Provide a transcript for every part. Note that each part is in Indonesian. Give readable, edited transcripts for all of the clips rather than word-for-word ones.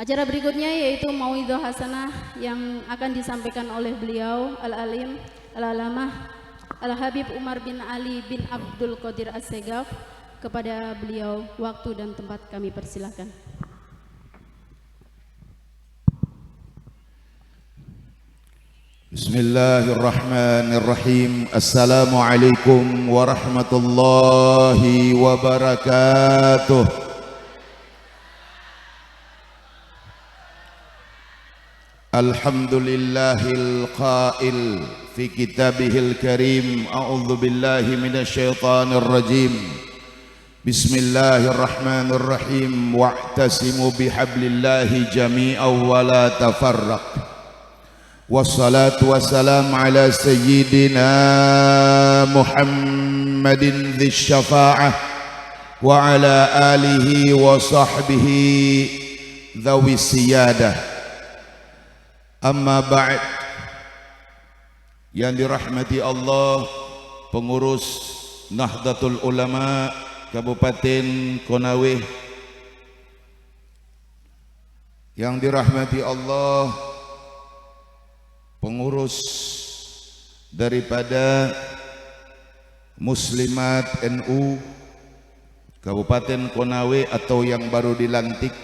Acara berikutnya yaitu Mauidhah Hasanah yang akan disampaikan oleh beliau Al-Alim Al-Alamah Al-Habib Umar bin Ali bin Abdul Qadir As-Segaf. Kepada beliau waktu dan tempat kami persilahkan. Bismillahirrahmanirrahim. Assalamualaikum warahmatullahi wabarakatuh. Alhamdulillahil qail fi kitabihil karim. A'udzu billahi minasyaitonir rajim. Bismillahirrahmanirrahim. Wa'tasimu bihablillahi jami'an wa la tafarraq. Wassalatu wassalamu ala sayyidina Muhammadin dzis syafa'ah wa ala alihi wa sahbihi dzawis siyadah. Amma ba'd. Yang dirahmati Allah, pengurus Nahdlatul Ulama Kabupaten Konawe, yang dirahmati Allah, pengurus daripada Muslimat NU Kabupaten Konawe atau yang baru dilantik,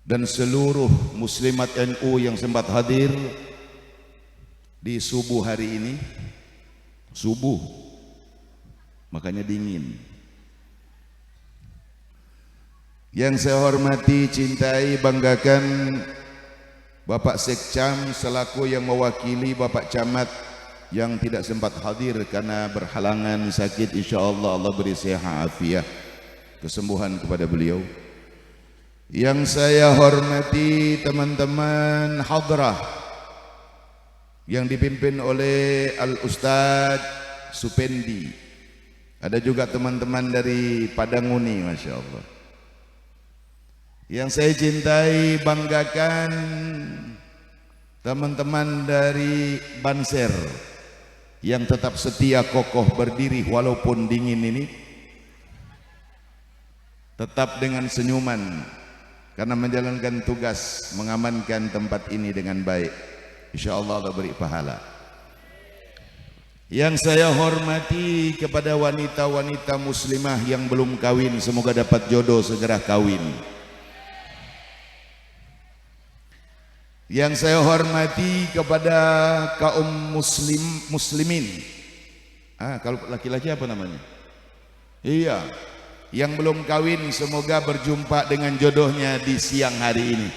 dan seluruh Muslimat NU yang sempat hadir di subuh hari ini. Subuh, makanya dingin. Yang saya hormati, cintai, banggakan Bapak Sekcam selaku yang mewakili Bapak Camat yang tidak sempat hadir karena berhalangan sakit. InsyaAllah Allah beri sehat afiat, kesembuhan kepada beliau. Yang saya hormati teman-teman hadrah yang dipimpin oleh Al-Ustadz Supendi. Ada juga teman-teman dari Padanguni, Masya Allah. Yang saya cintai, banggakan teman-teman dari Banser yang tetap setia kokoh berdiri walaupun dingin ini, tetap dengan senyuman karena menjalankan tugas mengamankan tempat ini dengan baik. InsyaAllah Allah beri pahala. Yang saya hormati kepada wanita-wanita muslimah yang belum kawin, semoga dapat jodoh segera kawin. Yang saya hormati kepada kaum muslimin. Kalau laki-laki apa namanya? Iya, yang belum kawin semoga berjumpa dengan jodohnya di siang hari ini.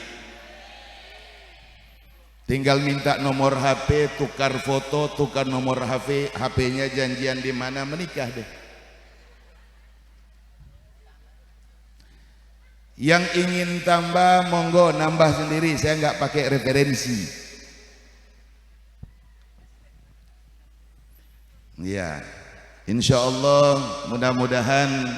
Tinggal minta nomor HP, tukar foto, tukar nomor HP-nya, janjian di mana, menikah deh. Yang ingin tambah, monggo nambah sendiri, saya nggak pakai referensi. Ya, insya Allah mudah-mudahan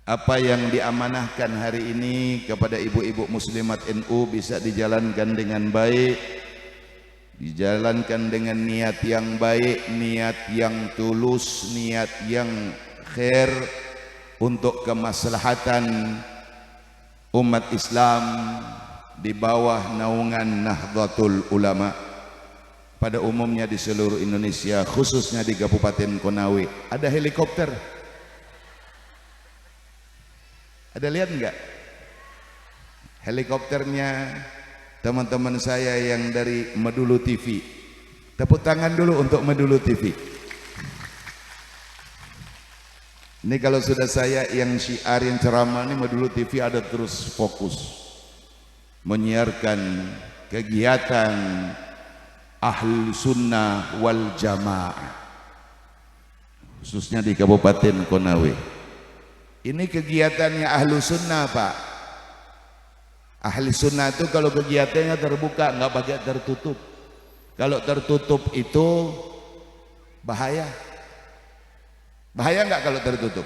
apa yang diamanahkan hari ini kepada ibu-ibu muslimat NU bisa dijalankan dengan baik, dijalankan dengan niat yang baik, niat yang tulus, niat yang khair, untuk kemaslahatan umat Islam di bawah naungan Nahdlatul Ulama pada umumnya di seluruh Indonesia, khususnya di Kabupaten Konawe. Ada helikopter? Ada lihat enggak? Helikopternya teman-teman saya yang dari Medulu TV. Tepuk tangan dulu untuk Medulu TV. Ini kalau sudah saya yang syiar, yang ceramah ini, Medulu TV ada terus fokus menyiarkan kegiatan Ahlu Sunnah wal Jamaah, khususnya di Kabupaten Konawe. Ini kegiatannya Ahlu Sunnah, Pak. Ahli Sunnah itu kalau kegiatannya terbuka, nggak pakai tertutup. Kalau tertutup itu bahaya. Bahaya nggak kalau tertutup?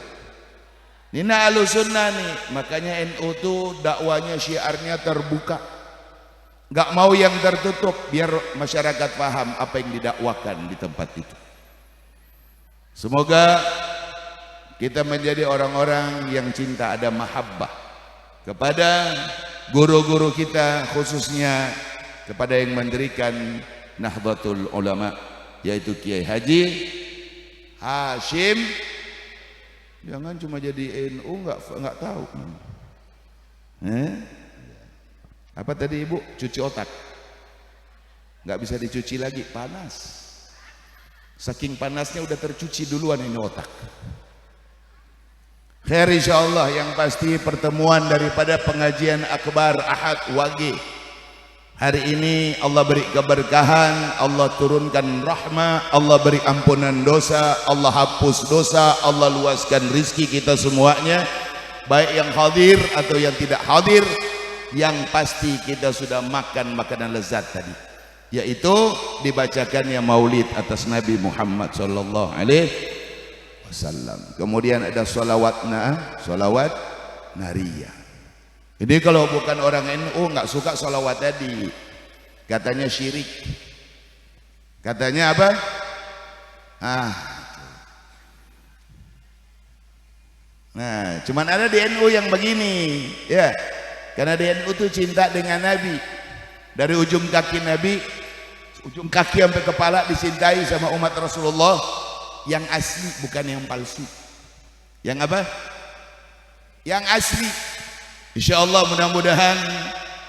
Ini Ahlu Sunnah nih, makanya NU tuh dakwanya, syiarnya terbuka. Nggak mau yang tertutup, biar masyarakat paham apa yang didakwakan di tempat itu. Semoga kita menjadi orang-orang yang cinta, ada mahabbah, kepada guru-guru kita, khususnya kepada yang mendirikan Nahdlatul Ulama, yaitu Kiai Haji Hashim. Jangan cuma jadi NU nggak tahu. Apa tadi Ibu? Cuci otak. Nggak bisa dicuci lagi, panas. Saking panasnya udah tercuci duluan ini otak. Khair insyaallah, yang pasti pertemuan daripada pengajian akbar Ahad Wage hari ini Allah beri keberkahan, Allah turunkan rahmah, Allah beri ampunan dosa, Allah hapus dosa, Allah luaskan rizki kita semuanya, baik yang hadir atau yang tidak hadir. Yang pasti kita sudah makan makanan lezat tadi, yaitu dibacakannya maulid atas Nabi Muhammad sallallahu alaihi wasallam. Kemudian ada salawat nariyah. Jadi kalau bukan orang NU nggak suka salawat tadi, katanya syirik. Katanya apa? Nah, cuman ada di NU yang begini, ya. Karena di NU itu cinta dengan Nabi. Dari ujung kaki Nabi, ujung kaki sampai kepala dicintai sama umat Rasulullah. Yang asli, bukan yang palsu. Yang apa? Yang asli. Insyaallah mudah-mudahan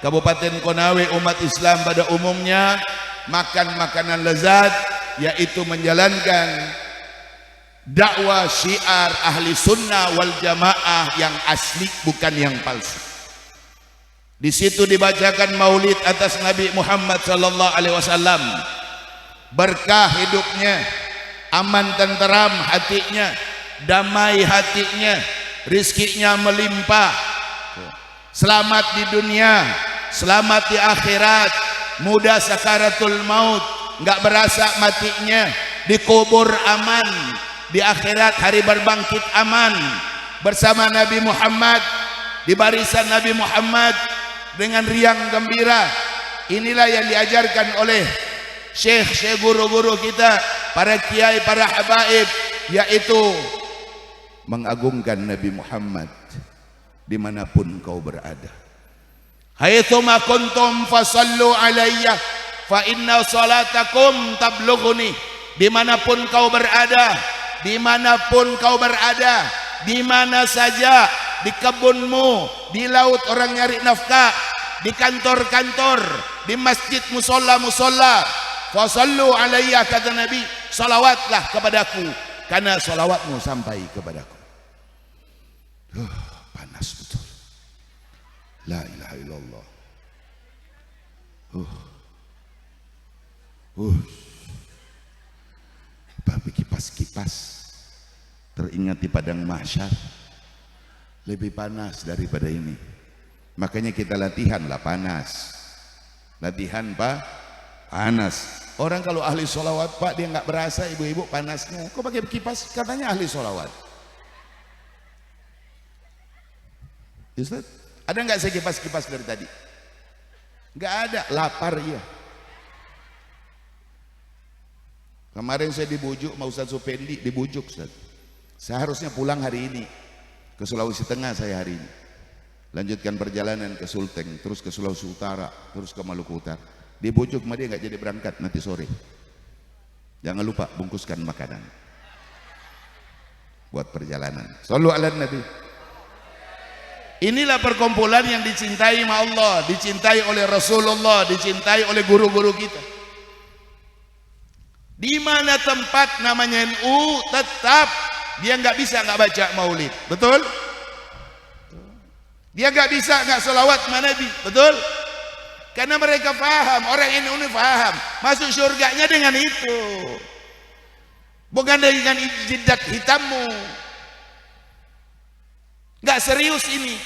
Kabupaten Konawe, umat Islam pada umumnya makan makanan lezat, yaitu menjalankan dakwah syiar ahli sunnah wal jamaah yang asli, bukan yang palsu. Di situ dibacakan maulid atas Nabi Muhammad sallallahu alaihi wasallam. Berkah hidupnya, aman tenteram hatinya, damai hatinya, rizkinya melimpah, selamat di dunia, selamat di akhirat, mudah sakaratul maut, nggak berasa matinya, dikubur aman, di akhirat hari berbangkit aman, bersama Nabi Muhammad, di barisan Nabi Muhammad dengan riang gembira. Inilah yang diajarkan oleh syekh guru-guru kita, para kiai, para habaib, yaitu mengagungkan Nabi Muhammad dimanapun kau berada. Haitsuma kuntum fasallu alayya fa inna salatakum tablughuni. Dimanapun kau berada, dimanapun kau berada, di mana saja, di kebunmu, di laut orang nyari nafkah, di kantor-kantor, di masjid, musola-musola, fasallu alayya, kata Nabi, salawatlah kepadaku, karena salawatmu sampai kepadaku. Panas betul. La ilaha illallah. Tapi kipas-kipas teringat di padang mahsyar lebih panas daripada ini. Makanya kita latihan lah panas. Latihan Pak, panas. Orang kalau ahli sholawat Pak, dia nggak berasa ibu-ibu panasnya. Kok pakai kipas? Katanya ahli sholawat. Ustaz, ada nggak saya kipas-kipas dari tadi? Nggak ada, lapar ya. Kemarin saya dibujuk sama Ustaz Supendi, dibujuk Ustaz. Saya harusnya pulang hari ini ke Sulawesi Tengah, saya hari ini lanjutkan perjalanan ke Sulteng, terus ke Sulawesi Utara, terus ke Maluku Utara. Dibujuk sama dia nggak jadi berangkat nanti sore. Jangan lupa bungkuskan makanan buat perjalanan. Shallu ala Nabi. Inilah perkumpulan yang dicintai sama Allah, dicintai oleh Rasulullah, dicintai oleh guru-guru kita. Di mana tempat namanya NU, tetap dia nggak bisa nggak baca maulid, betul? Dia nggak bisa nggak sholawat sama Nabi, betul? Karena mereka paham, orang NU ini paham, masuk surganya dengan itu, bukan dengan jidat hitammu. Nggak serius ini.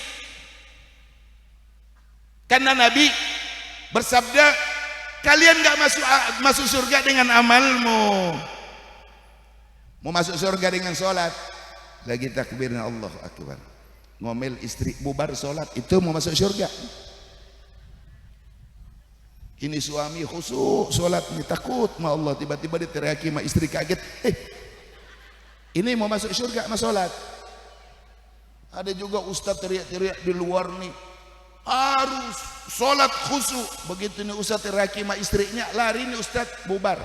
Karena Nabi bersabda, kalian nggak masuk surga dengan amalmu. Mau masuk surga dengan sholat, lagi takbirnya Allah Akbar, ngomel istri, bubar sholat, itu mau masuk surga. Ini suami khusyuk sholat, ini takut sama Allah, tiba-tiba diteriaki sama istri, kaget, ini mau masuk surga sama sholat. Ada juga ustaz teriak-teriak di luar nih, harus sholat khusyuk. Begitu nih Ustaz teraki sama istrinya, lari nih Ustaz, bubar.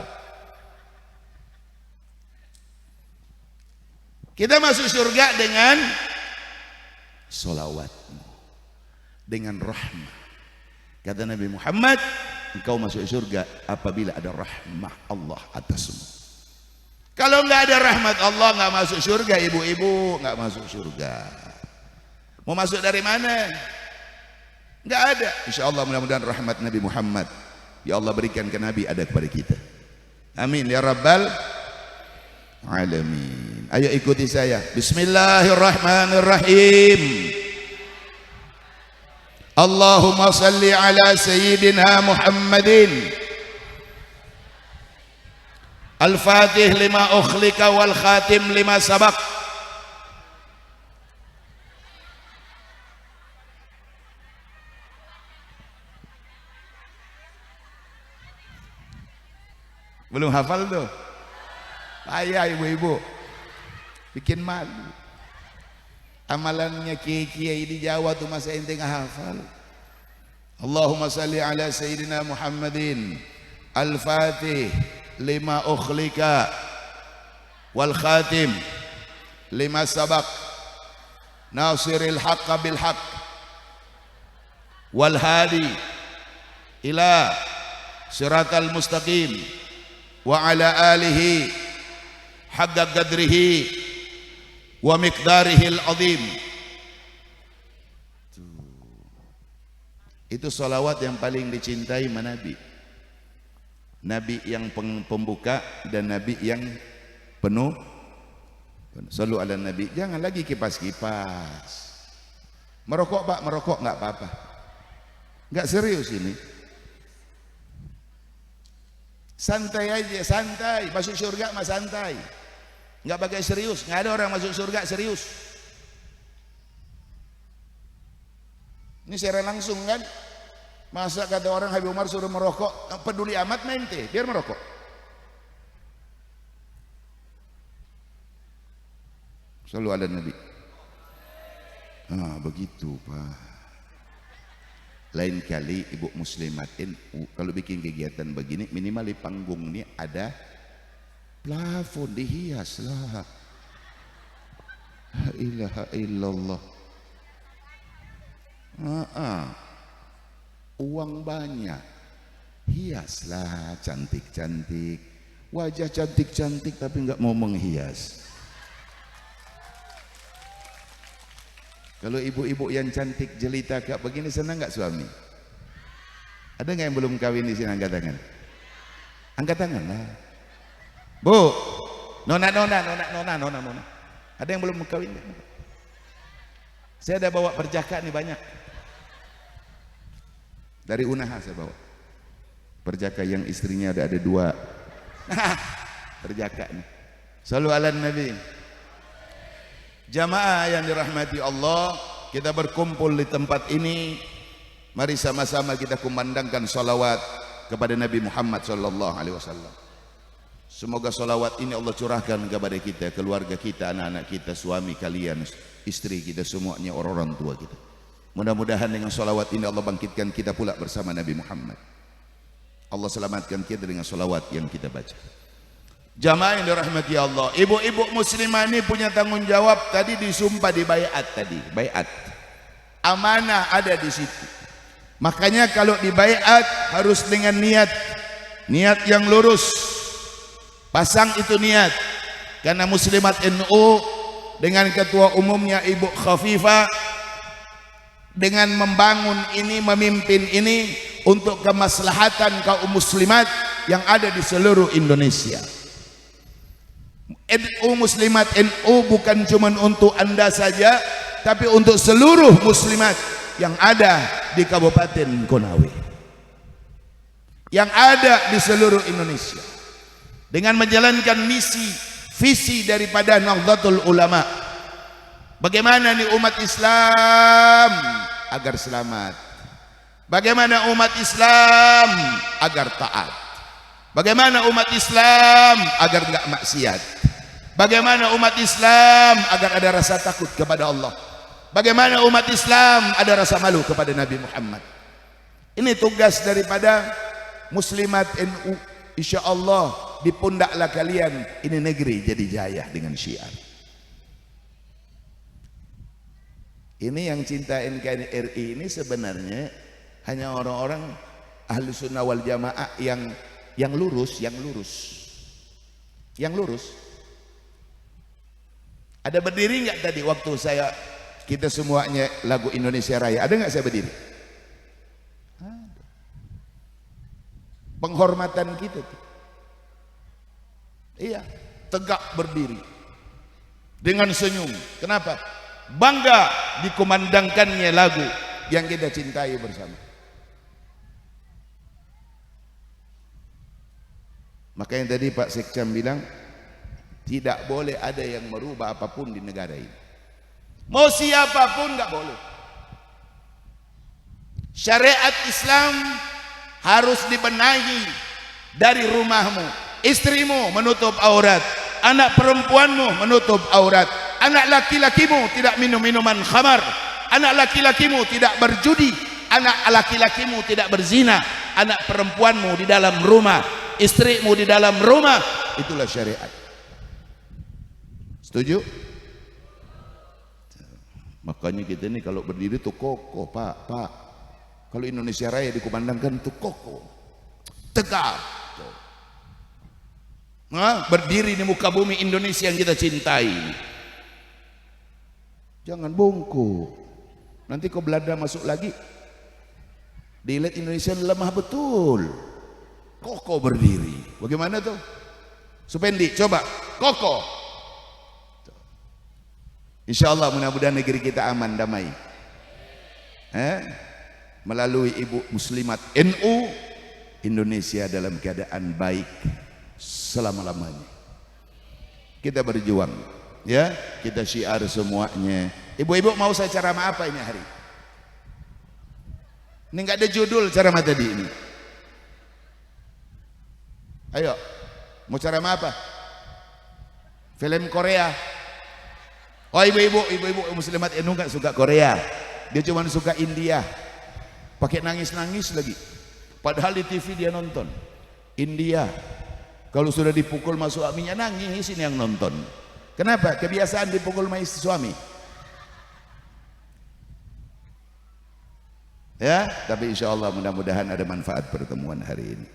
Kita masuk surga dengan sholawatmu, dengan rahmah. Kata Nabi Muhammad, engkau masuk surga apabila ada rahmah Allah atasmu. Kalau nggak ada rahmat Allah, nggak masuk surga. Ibu-ibu nggak masuk surga. Mau masuk dari mana? Nggak ada. Insya Allah mudah-mudahan rahmat Nabi Muhammad ya Allah berikan ke Nabi ada kepada kita. Amin ya Rabbal Alamin. Ayo ikuti saya. Bismillahirrahmanirrahim. Allahumma salli ala Sayyidina Muhammadin Al-Fatih lima ukhlika wal khatim lima sabak. Belum hafal tuh? Ayah ibu-ibu bikin malu. Amalannya kiai-kiai di Jawa tuh masa ente nggak hafal. Allahumma salli ala Sayyidina Muhammadin Al-Fatih lima ukhlika wal khatim lima sabak nasiril haqqa bil haqq wal hadi ila siratal mustaqim wa ala alihi haqqa qadrihi wa miqdarihil azim. Itu salawat yang paling dicintai Nabi. Nabi yang pembuka dan Nabi yang penuh. Sallu ala Nabi. Jangan lagi kipas-kipas. Merokok Pak, merokok nggak apa-apa. Nggak serius ini. Santai aja, santai. Masuk surga mah santai. Nggak pakai serius. Nggak ada orang masuk surga serius. Ini secara langsung kan. Masa kata orang Habib Umar suruh merokok, peduli amat mente, biar merokok. Selalu ada Nabi. Ah begitu Pak. Lain kali ibu muslimat NU kalau bikin kegiatan begini minimal di panggung ini ada plafon dihias lah. La ilaha illallah. Uang banyak, hiaslah cantik-cantik. Wajah cantik-cantik tapi nggak mau menghias. Kalau ibu-ibu yang cantik jelita kayak begini senang nggak suami? Ada nggak yang belum kawin di sini? Angkat tangan. Angkat tangan lah. Bu, nona. Ada yang belum kawin? Saya ada bawa perjaka nih banyak. Dari Unaha saya bawa perjaka yang istrinya ada dua. Perjaka nih. Shallu ala Nabi. Jamaah yang dirahmati Allah, kita berkumpul di tempat ini. Mari sama-sama kita kumandangkan salawat kepada Nabi Muhammad sallallahu alaihi wasallam. Semoga salawat ini Allah curahkan kepada kita, keluarga kita, anak-anak kita, suami kalian, istri kita, semuanya orang-orang tua kita. Mudah-mudahan dengan salawat ini Allah bangkitkan kita pula bersama Nabi Muhammad. Allah selamatkan kita dengan salawat yang kita baca. Jamaah yang dirahmati Allah, ibu-ibu muslimah ini punya tanggung jawab. Tadi disumpah di baiat tadi, baiat. Amanah ada di situ. Makanya kalau di baiat harus dengan niat yang lurus. Pasang itu niat. Karena muslimat NU dengan ketua umumnya Ibu Khafifah, dengan membangun ini, memimpin ini untuk kemaslahatan kaum muslimat yang ada di seluruh Indonesia. NU muslimat NU bukan cuma untuk Anda saja, tapi untuk seluruh muslimat yang ada di Kabupaten Konawe, yang ada di seluruh Indonesia, dengan menjalankan misi visi daripada Nahdlatul Ulama. Bagaimana nih umat Islam agar selamat? Bagaimana umat Islam agar taat? Bagaimana umat Islam agar enggak maksiat? Bagaimana umat Islam agar ada rasa takut kepada Allah? Bagaimana umat Islam ada rasa malu kepada Nabi Muhammad. Ini tugas daripada muslimat NU. Insya Allah di pundaklah kalian ini negeri jadi jaya dengan syiar. Ini yang cinta NKRI ini sebenarnya hanya orang-orang ahli sunnah wal jamaah yang lurus. Ada berdiri nggak tadi waktu kita semuanya lagu Indonesia Raya? Ada nggak saya berdiri? Ada. Penghormatan kita tuh. Iya, tegak berdiri dengan senyum. Kenapa? Bangga dikumandangkannya lagu yang kita cintai bersama. Makanya tadi Pak Sekcam bilang tidak boleh ada yang merubah apapun di negara ini. Mau siapapun nggak boleh. Syariat Islam harus dibenahi dari rumahmu. Istrimu menutup aurat, anak perempuanmu menutup aurat, anak laki-lakimu tidak minum minuman khamar, anak laki-lakimu tidak berjudi, anak laki-lakimu tidak berzina, anak perempuanmu di dalam rumah, istrimu di dalam rumah. Itulah syariat. Setuju? Makanya kita ini kalau berdiri tuh kokoh, Pak. Kalau Indonesia Raya dikumandangkan tuh kokoh, tegak. Berdiri di muka bumi Indonesia yang kita cintai. Jangan bongkok. Nanti kau Belanda masuk lagi, dilihat Indonesia lemah betul. Kokoh berdiri. Bagaimana tuh? Supendi, coba kokoh. Insya Allah mudah-mudahan negeri kita aman, damai. Melalui ibu muslimat NU, Indonesia dalam keadaan baik selama-lamanya. Kita berjuang, ya, kita syiar semuanya. Ibu-ibu mau saya ceramah apa ini hari? Ini nggak ada judul ceramah tadi ini. Ayo, mau ceramah apa? Film Korea. Oh ibu-ibu muslimat NU nggak suka Korea, dia cuma suka India. Pakai nangis-nangis lagi. Padahal di TV dia nonton India. Kalau sudah dipukul masuk suaminya nangis, ini yang nonton. Kenapa? Kebiasaan dipukul suami. Ya, tapi insya Allah mudah-mudahan ada manfaat pertemuan hari ini.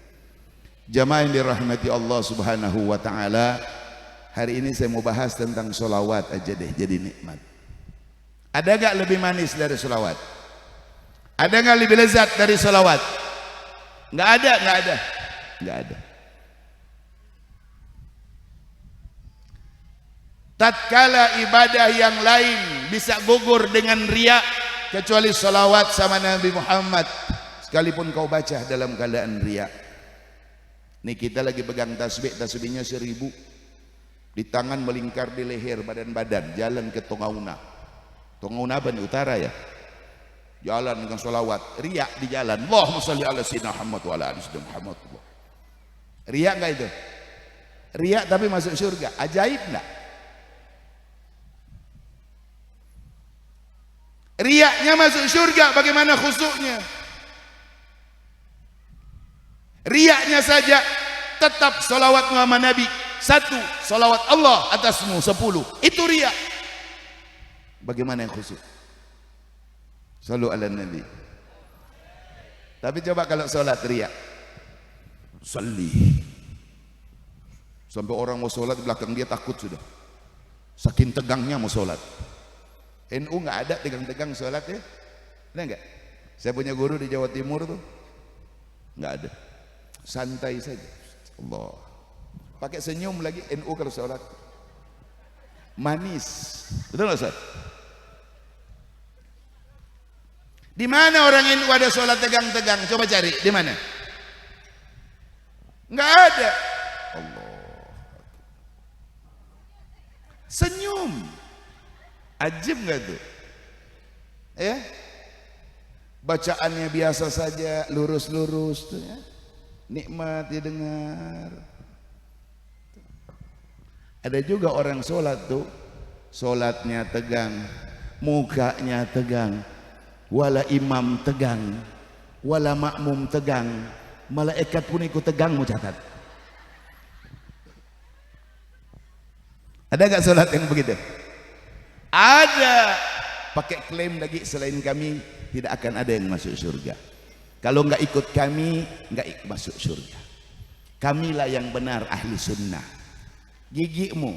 Jamaah yang dirahmati Allah Subhanahu wa ta'ala, hari ini saya mau bahas tentang sholawat aja deh, jadi nikmat. Ada gak lebih manis dari sholawat? Ada gak lebih lezat dari sholawat? Nggak ada. Tatkala ibadah yang lain bisa gugur dengan riya, kecuali sholawat sama Nabi Muhammad, sekalipun kau baca dalam keadaan riya. Nih kita lagi pegang tasbih, tasbihnya 1000, di tangan melingkar di leher, badan-badan, jalan ke Tongauna. Tongauna apa nih, utara ya? Jalan dengan sholawat, riya di jalan. Allahumma sholli ala sayyidina Muhammad wa ala ali sayyidina Muhammad. Riya enggak itu? Riya tapi masuk surga, ajaib enggak? Riyaknya masuk surga, bagaimana khusyuknya? Riyaknya saja tetap sholawat Muhammad Nabi 1, sholawat Allah atasmu 10, itu riyak. Bagaimana yang khusyuk? Shallu ala Nabi. Tapi coba kalau sholat riyak, salli, sampai orang mau sholat belakang dia takut sudah, saking tegangnya mau sholat. NU nggak ada tegang-tegang sholat ya, ada nggak? Saya punya guru di Jawa Timur tuh nggak ada, santai saja. Allah, pakai senyum lagi NU kalau sholat, manis, betul nggak Ustaz? Di mana orang NU ada sholat tegang-tegang? Coba cari di mana? Nggak ada. Allah, senyum. Ajib nggak tuh? Ya, bacaannya biasa saja, lurus-lurus tuh ya, nikmat didengar. Ada juga orang sholat tuh, sholatnya tegang, mukanya tegang, wala imam tegang, wala makmum tegang, malaikat pun ikut tegang. Mau catat, ada gak sholat yang begitu? Ada. Pakai klaim lagi, selain kami tidak akan ada yang masuk surga. Kalau nggak ikut kami nggak masuk surga. Kamilah yang benar ahli sunnah. Gigimu,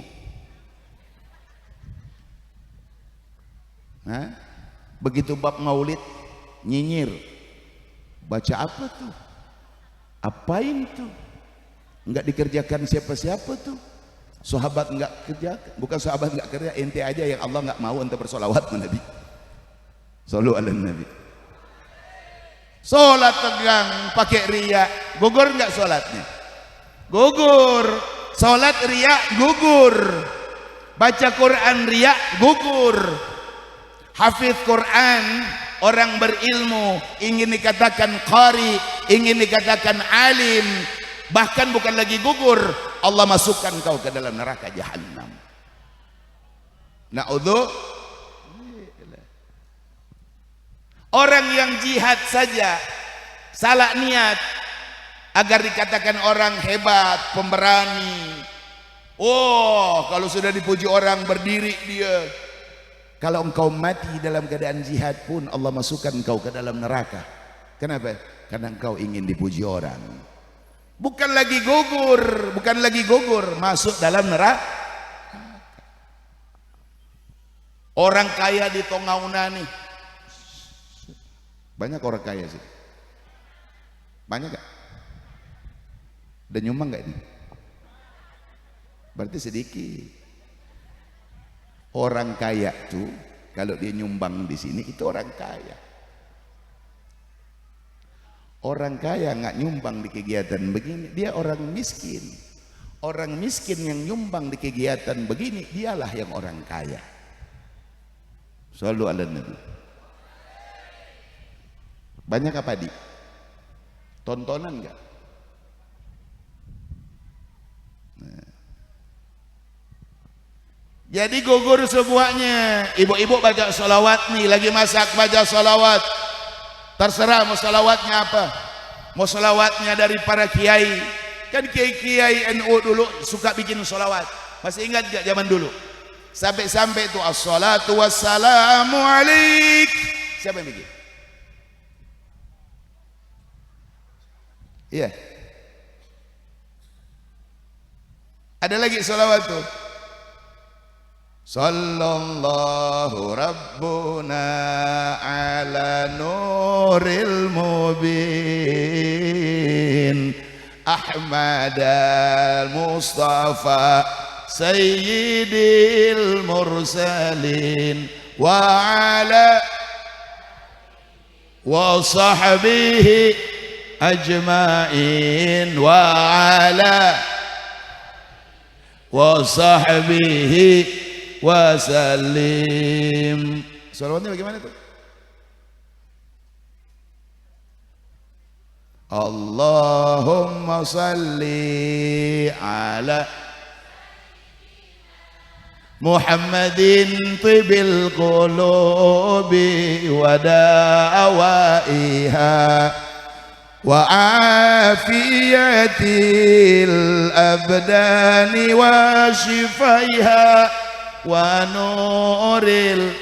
begitu bab maulid nyinyir, baca apa tuh, apain tuh, nggak dikerjakan siapa-siapa tuh. Sahabat nggak kerja, bukan sahabat nggak kerja, ente aja yang Allah nggak mau ente bersolawat ke Nabi. Sallu ala Nabi. Sholat tegang, pakai riya, gugur nggak sholatnya? Gugur. Sholat riya, gugur. Baca Quran riya, gugur. Hafidz Quran, orang berilmu, ingin dikatakan qari, ingin dikatakan alim, bahkan bukan lagi gugur, Allah masukkan kau ke dalam neraka jahanam. Na'udzu. Orang yang jihad saja salah niat agar dikatakan orang hebat, pemberani. Oh, kalau sudah dipuji orang berdiri dia. Kalau engkau mati dalam keadaan jihad pun Allah masukkan engkau ke dalam neraka. Kenapa? Karena engkau ingin dipuji orang. Bukan lagi gugur, masuk dalam neraka. Orang kaya di Tongauna nih, banyak orang kaya sih, banyak gak? Dan nyumbang gak ini? Berarti sedikit. Orang kaya tuh kalau dia nyumbang di sini itu orang kaya. Orang kaya nggak nyumbang di kegiatan begini, dia orang miskin. Orang miskin yang nyumbang di kegiatan begini, dialah yang orang kaya. Shallu ala Nabi. Banyak apa di? Tontonan nggak? Nah. Jadi gugur semuanya. Ibu-ibu baca sholawat nih, lagi masak baca sholawat. Terserah mau sholawatnya apa. Mau sholawatnya dari para kiai. Kan kiai-kiai NU dulu suka bikin sholawat. Masih ingat gak zaman dulu? Sampai-sampai itu as-salatu wassalamu alaik. Siapa yang bikin? Iya. Ada lagi sholawat tuh. Sallallahu Rabbuna ala nuril mubin Ahmad al-Mustafa Sayyidil Mursalin wa ala wa sahbihi ajma'in wa ala wa sahbihi wasallim. Salawatnya bagaimana tuh? Allahumma salli ala Muhammadin tibil qulubi wa da'awaiha wa afiyatil abdani wa shifaiha wa nuril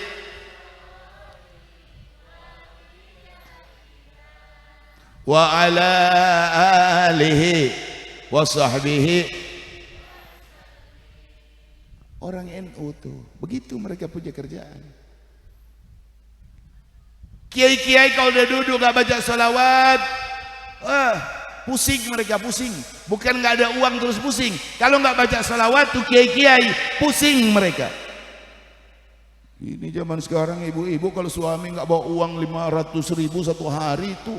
wa ala alihi wa sahbihi. Orang NU tuh begitu mereka punya kerjaan. Kiai-kiai kalau udah duduk gak baca sholawat, pusing mereka, pusing. Bukan nggak ada uang terus pusing. Kalau nggak baca salawat tuh kiai-kiai pusing mereka. Ini zaman sekarang ibu-ibu kalau suami nggak bawa uang 500.000 satu hari itu,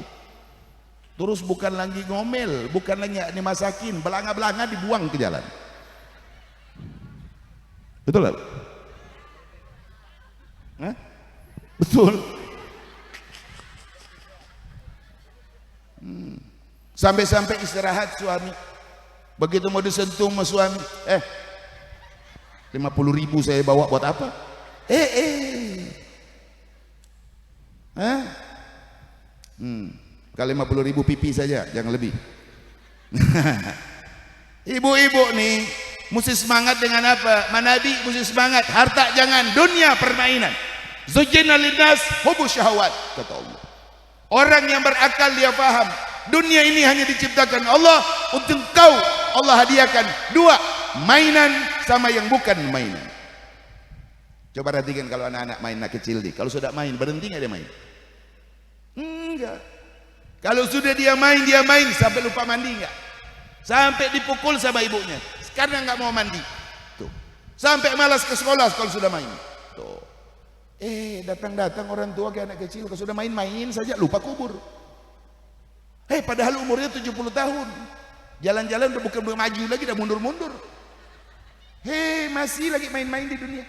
terus bukan lagi ngomel, bukan lagi dimasakin, belanga-belanga dibuang ke jalan. Betul nggak? Betul. Sampai-sampai istirahat suami, begitu mau disentuh sama suami, 50.000 saya bawa buat apa? Hah? Kali 50.000 pipi saja, jangan lebih. Ibu-ibu nih mesti semangat dengan apa? Manadi mesti semangat, harta jangan, dunia permainan. Zuyyina linnas hubus syahwat, kata Allah. Orang yang berakal dia paham, dunia ini hanya diciptakan Allah untuk kau. Allah hadiahkan dua, mainan sama yang bukan mainan. Coba perhatikan kalau anak-anak main, anak kecil nih, kalau sudah main berhenti nggak dia main? Enggak. Kalau sudah dia main sampai lupa mandi enggak? Sampai dipukul sama ibunya karena nggak mau mandi. Tuh. Sampai malas ke sekolah kalau sudah main. Tuh. Datang-datang orang tua ke anak kecil kalau sudah main-main saja lupa kubur. Padahal umurnya 70 tahun. Jalan-jalan udah bukan maju lagi, udah mundur-mundur. Masih lagi main-main di dunia.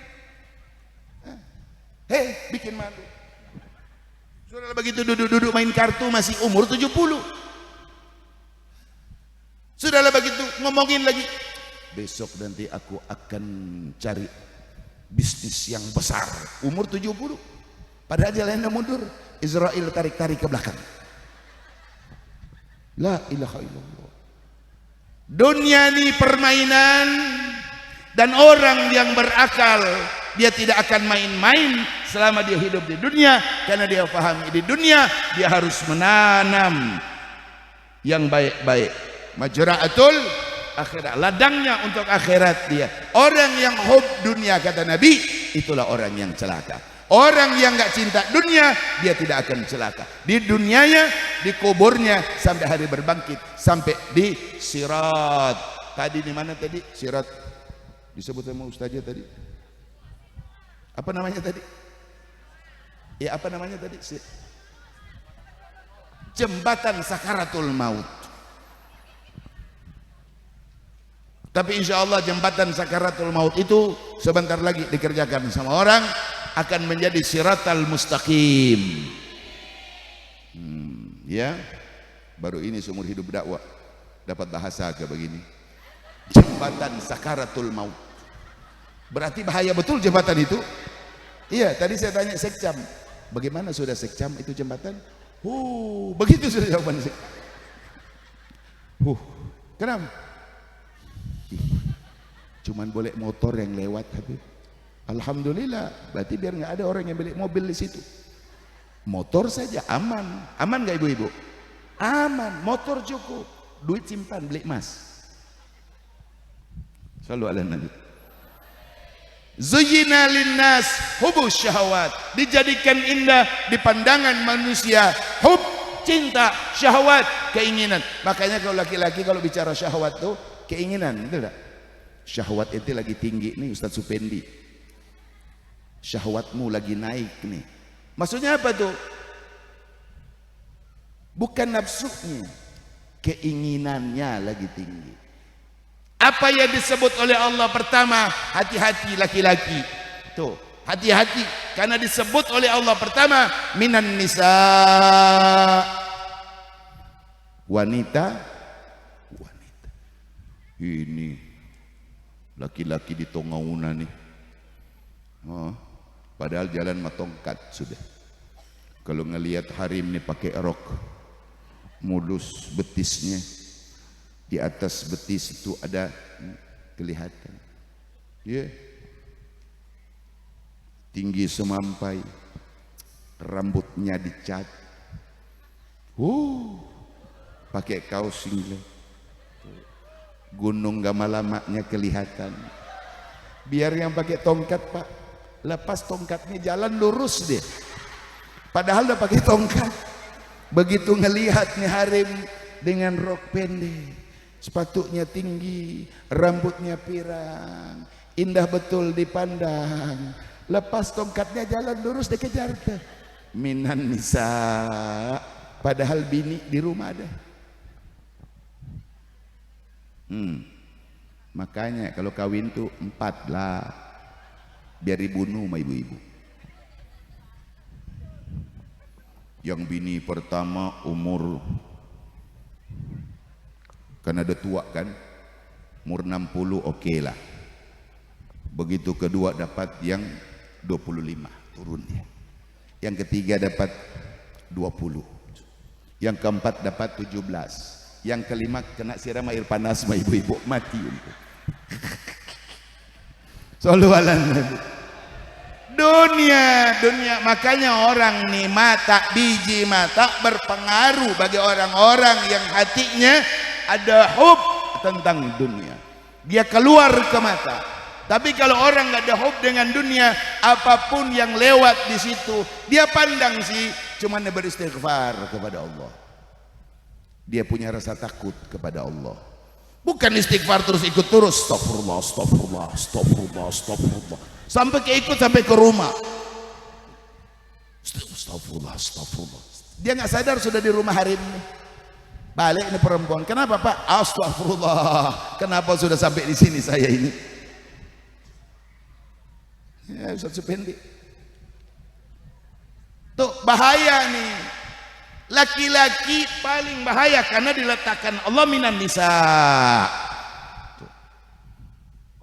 Bikin malu. Sudah begitu duduk-duduk main kartu masih umur 70. Sudahlah begitu ngomongin lagi, besok nanti aku akan cari bisnis yang besar. Umur 70. Padahal jalannya mundur. Israel tarik-tarik ke belakang. La ilaha illallah. Dunia ini permainan, dan orang yang berakal dia tidak akan main-main selama dia hidup di dunia, karena dia pahami di dunia dia harus menanam yang baik-baik. Majra'atul akhirat, ladangnya untuk akhirat dia. Orang yang hub dunia, kata Nabi, itulah orang yang celaka. Orang yang nggak cinta dunia, dia tidak akan celaka di dunianya, di kuburnya, sampai hari berbangkit, sampai di sirat. Tadi di mana tadi sirat disebut sama ustaznya tadi? Apa namanya tadi? Ya, apa namanya tadi? Jembatan sakaratul maut. Tapi insya Allah jembatan sakaratul maut itu sebentar lagi dikerjakan sama orang, akan menjadi siratal mustaqim. Ya, baru ini seumur hidup dakwah dapat bahasa kayak begini. Jembatan sakaratul maut. Berarti bahaya betul jembatan itu. Iya, tadi saya tanya Sekcam, bagaimana sudah Sekcam itu jembatan? Begitu sudah jawaban Sekcam. Kenapa? Cuman boleh motor yang lewat, Habib. Alhamdulillah, berarti biar nggak ada orang yang beli mobil di situ. Motor saja aman, aman nggak ibu-ibu? Aman, motor cukup, duit simpan beli emas. Shallu ala Nabi. Zuyyina linnas hubus syahwat, dijadikan indah di pandangan manusia hub, cinta, syahwat, keinginan. Makanya kalau laki-laki kalau bicara syahwat tuh keinginan, betul tak? Syahwat itu lagi tinggi nih Ustadz Supendi, syahwatmu lagi naik nih. Maksudnya apa tuh? Bukan nafsunya, keinginannya lagi tinggi. Apa yang disebut oleh Allah pertama, hati-hati laki-laki. Tuh, hati-hati karena disebut oleh Allah pertama minan nisa, wanita. Ini laki-laki di Tongauna nih. Padahal jalan matongkat sudah. Kalau ngelihat harim nih pakai rok, mulus betisnya, di atas betis itu ada kelihatan. Tinggi semampai, rambutnya dicat, pakai kaos singlet, gunung Gamalamaknya kelihatan. Biar yang pakai tongkat pak, lepas tongkatnya jalan lurus deh. Padahal udah pakai tongkat. Begitu ngelihatnya harim dengan rok pendek, sepatunya tinggi, rambutnya pirang, indah betul dipandang. Lepas tongkatnya jalan lurus dikejar ke minan nisa. Padahal bini di rumah ada. Makanya kalau kawin tuh 4 lah, biar dibunuh sama ibu-ibu. Yang bini pertama umur, karena udah tua kan, umur 60 oke lah. Begitu kedua dapat yang 25, turun dia. yang ketiga dapat 20, yang keempat dapat 17, yang kelima kena siram air panas sama ibu-ibu, mati untuk. Sallallahu alaihi. Dunia, makanya orang nih mata biji mata berpengaruh bagi orang-orang yang hatinya ada hub tentang dunia, dia keluar ke mata. Tapi kalau orang nggak ada hub dengan dunia, apapun yang lewat di situ dia pandang sih cuman beristighfar kepada Allah, dia punya rasa takut kepada Allah, bukan istighfar terus ikut terus astagfirullah astagfirullah astagfirullah astagfirullah sampai keikut sampai ke rumah astagfirullah astagfirullah, dia nggak sadar sudah di rumah hari ini. Balik ini perempuan, kenapa Pak? Astagfirullah, kenapa sudah sampai di sini saya ini? Ya Ustaz Supendi tuh bahaya nih, laki-laki paling bahaya karena diletakkan Allah minan nisa.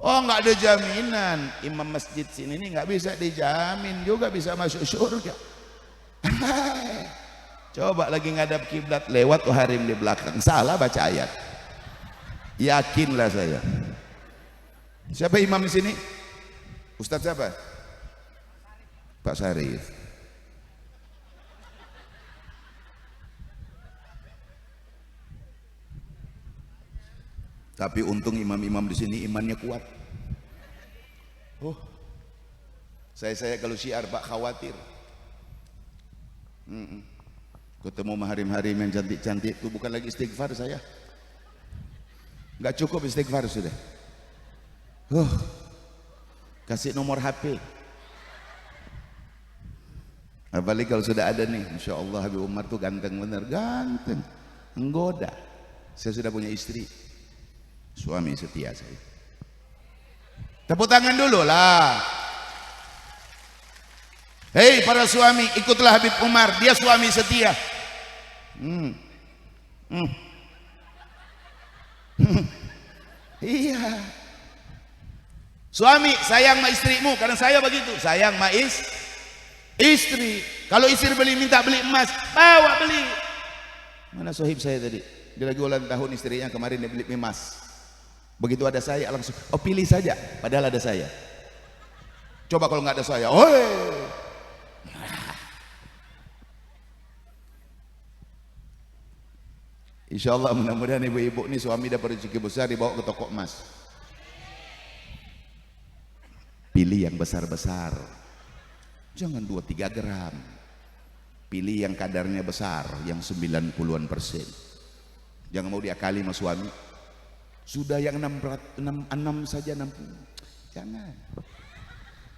Oh nggak ada jaminan, imam masjid sini nih nggak bisa dijamin juga bisa masuk surga. Coba lagi ngadap kiblat lewat tuh harim di belakang, salah baca ayat, yakinlah saya. Siapa imam di sini? Ustadz siapa? Pak Sarif. Tapi untung imam-imam di sini imannya kuat. Oh, saya kalau syiar Pak khawatir. Ketemu maharim-harim yang cantik-cantik itu bukan lagi istighfar saya. Nggak cukup istighfar sudah. Kasih nomor HP. Apalagi kalau sudah ada nih, Insya Allah Habib Umar tuh ganteng bener, ganteng, menggoda. Saya sudah punya istri, suami setia saya. Tepuk tangan dulu lah. Hei para suami, ikutlah Habib Umar, dia suami setia. Iya. Suami sayang sama istrimu, karena saya begitu, sayang sama istri. Kalau istri minta beli emas, bawa beli. Mana sohib saya tadi? Dia lagi ulang tahun istrinya kemarin, dia beli emas. Begitu ada saya langsung, oh pilih saja, padahal ada saya. Coba kalau nggak ada saya, Insya Allah mudah-mudahan ibu-ibu ini suami dapat rezeki besar dibawa ke toko emas. Pilih yang besar-besar, jangan 2-3 gram. Pilih yang kadarnya besar, yang 90-an%. Jangan mau diakali sama suami. Sudah yang 6 saja 60. Jangan.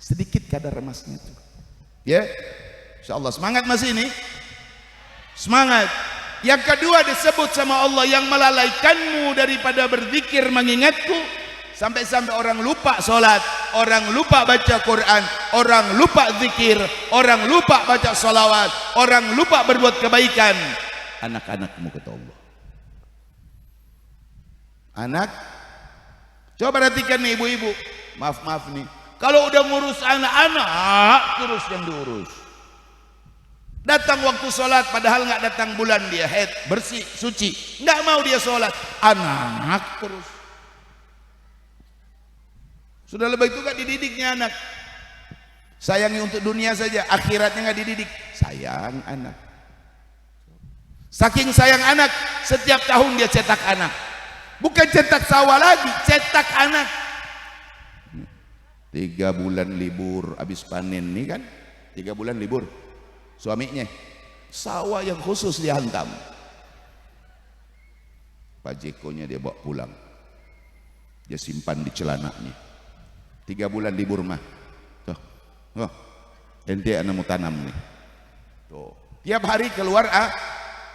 Sedikit kadar emasnya itu. Ya, Insya Allah semangat mas ini. Semangat. Yang kedua disebut sama Allah, yang melalaikanmu daripada berzikir mengingatku, sampai-sampai orang lupa sholat, orang lupa baca Quran, orang lupa zikir, orang lupa baca sholawat, orang lupa berbuat kebaikan. Anak-anakmu kata Allah. Anak, coba perhatikan nih ibu-ibu, maaf nih, kalau udah ngurus anak-anak terus yang diurus. Datang waktu sholat padahal nggak datang bulan dia haid, bersih, suci, nggak mau dia sholat, anak terus. Sudah lebih itu gak dididiknya anak. Sayangi untuk dunia saja, akhiratnya nggak dididik. Sayang anak. Saking sayang anak, setiap tahun dia cetak anak. Bukan cetak sawah lagi, cetak anak. 3 bulan libur habis panen nih kan, 3 bulan libur. Suaminya sawah yang khusus dihantam. Pak Jekonya dia bawa pulang, dia simpan di celananya. 3 bulan libur mah. Tuh, ente anak mau tanam nih. Tuh, tiap hari keluar